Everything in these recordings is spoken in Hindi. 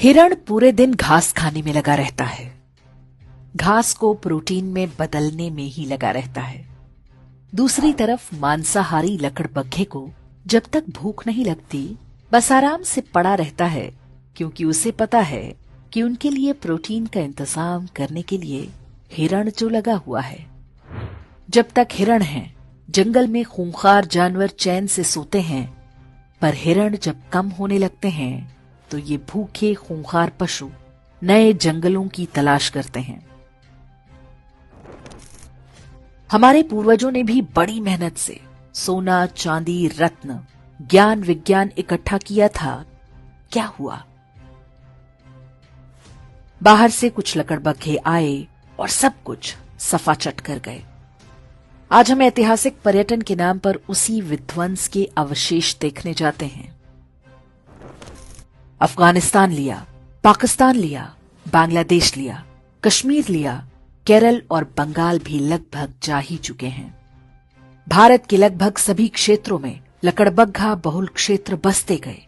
हिरण पूरे दिन घास खाने में लगा रहता है, घास को प्रोटीन में बदलने में ही लगा रहता है। दूसरी तरफ मांसाहारी लकड़बग्घे को जब तक भूख नहीं लगती बस आराम से पड़ा रहता है, क्योंकि उसे पता है कि उनके लिए प्रोटीन का इंतजाम करने के लिए हिरण जो लगा हुआ है। जब तक हिरण हैं, जंगल में खूंखार जानवर चैन से सोते हैं, पर हिरण जब कम होने लगते हैं तो ये भूखे खूंखार पशु नए जंगलों की तलाश करते हैं। हमारे पूर्वजों ने भी बड़ी मेहनत से सोना, चांदी, रत्न, ज्ञान, विज्ञान इकट्ठा किया था। क्या हुआ? बाहर से कुछ लकड़बग्घे आए और सब कुछ सफा चट कर गए। आज हम ऐतिहासिक पर्यटन के नाम पर उसी विध्वंस के अवशेष देखने जाते हैं। अफगानिस्तान लिया, पाकिस्तान लिया, बांग्लादेश लिया, कश्मीर लिया, केरल और बंगाल भी लगभग जा ही चुके हैं। भारत के लगभग सभी क्षेत्रों में लकड़बग्घा बहुल क्षेत्र बसते गए।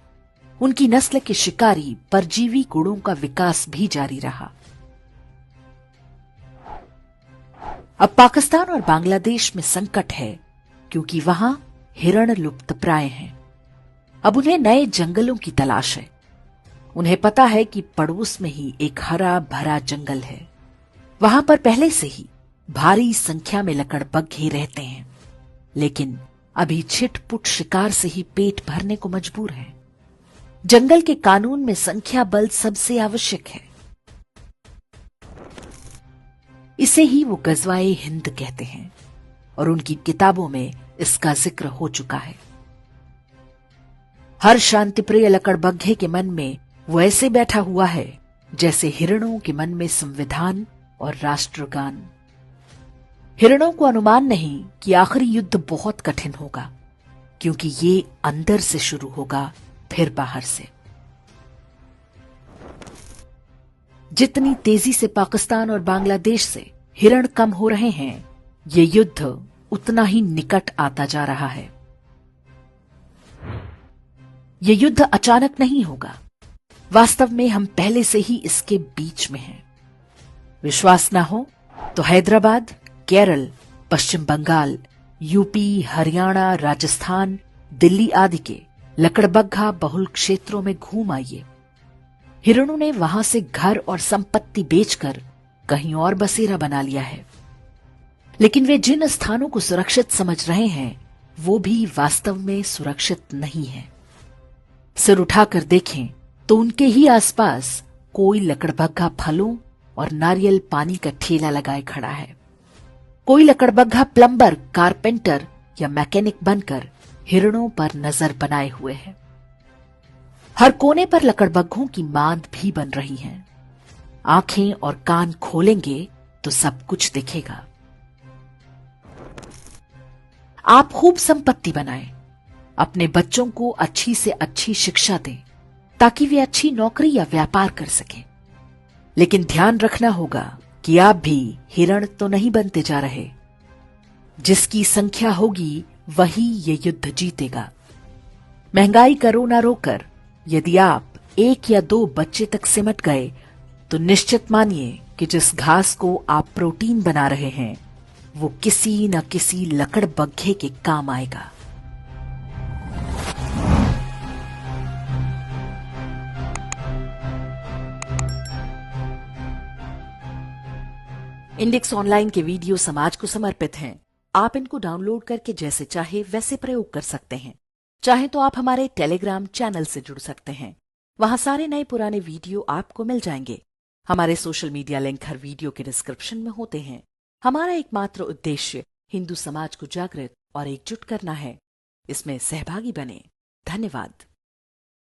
उनकी नस्ल के शिकारी परजीवी गुणों का विकास भी जारी रहा। अब पाकिस्तान और बांग्लादेश में संकट है, क्योंकि वहां हिरण लुप्तप्राय हैं। अब उन्हें नए जंगलों की तलाश है। उन्हें पता है कि पड़ोस में ही एक हरा भरा जंगल है। वहां पर पहले से ही भारी संख्या में लकड़बग्घे रहते हैं, लेकिन अभी छिटपुट शिकार से ही पेट भरने को मजबूर हैं। जंगल के कानून में संख्या बल सबसे आवश्यक है। इसे ही वो गज़वाए हिंद कहते हैं और उनकी किताबों में इसका जिक्र हो चुका है। हर शांतिप्रिय लकड़बग्घे के मन में वो ऐसे बैठा हुआ है जैसे हिरणों के मन में संविधान और राष्ट्रगान। हिरणों को अनुमान नहीं कि आखिरी युद्ध बहुत कठिन होगा, क्योंकि ये अंदर से शुरू होगा, फिर बाहर से। जितनी तेजी से पाकिस्तान और बांग्लादेश से हिरण कम हो रहे हैं, ये युद्ध उतना ही निकट आता जा रहा है। ये युद्ध अचानक नहीं होगा। वास्तव में हम पहले से ही इसके बीच में हैं। विश्वास ना हो तो हैदराबाद, केरल, पश्चिम बंगाल, यूपी, हरियाणा, राजस्थान, दिल्ली आदि के लकड़बग्घा बहुल क्षेत्रों में घूम आइए। हिरणों ने वहां से घर और संपत्ति बेचकर कहीं और बसेरा बना लिया है, लेकिन वे जिन स्थानों को सुरक्षित समझ रहे हैं वो भी वास्तव में सुरक्षित नहीं है। सिर उठाकर देखें तो उनके ही आसपास कोई लकड़बग्घा फलों और नारियल पानी का ठेला लगाए खड़ा है। कोई लकड़बग्घा प्लम्बर, कारपेंटर या मैकेनिक बनकर हिरणों पर नजर बनाए हुए है। हर कोने पर लकड़बग्घों की मांद भी बन रही है। आंखें और कान खोलेंगे तो सब कुछ दिखेगा। आप खूब संपत्ति बनाएं, अपने बच्चों को अच्छी से अच्छी शिक्षा दें, ताकि वे अच्छी नौकरी या व्यापार कर सकें। लेकिन ध्यान रखना होगा कि आप भी हिरण तो नहीं बनते जा रहे। जिसकी संख्या होगी वही ये युद्ध जीतेगा। महंगाई करो ना रोकर, यदि आप 1 या 2 बच्चे तक सिमट गए तो निश्चित मानिए कि जिस घास को आप प्रोटीन बना रहे हैं वो किसी न किसी लकड़बग्घे के काम आएगा। इंडेक्स ऑनलाइन के वीडियो समाज को समर्पित हैं। आप इनको डाउनलोड करके जैसे चाहे वैसे प्रयोग कर सकते हैं। चाहे तो आप हमारे टेलीग्राम चैनल से जुड़ सकते हैं। वहां सारे नए पुराने वीडियो आपको मिल जाएंगे। हमारे सोशल मीडिया लिंक हर वीडियो के डिस्क्रिप्शन में होते हैं। हमारा एकमात्र उद्देश्य हिंदू समाज को जागृत और एकजुट करना है। इसमें सहभागी बने। धन्यवाद।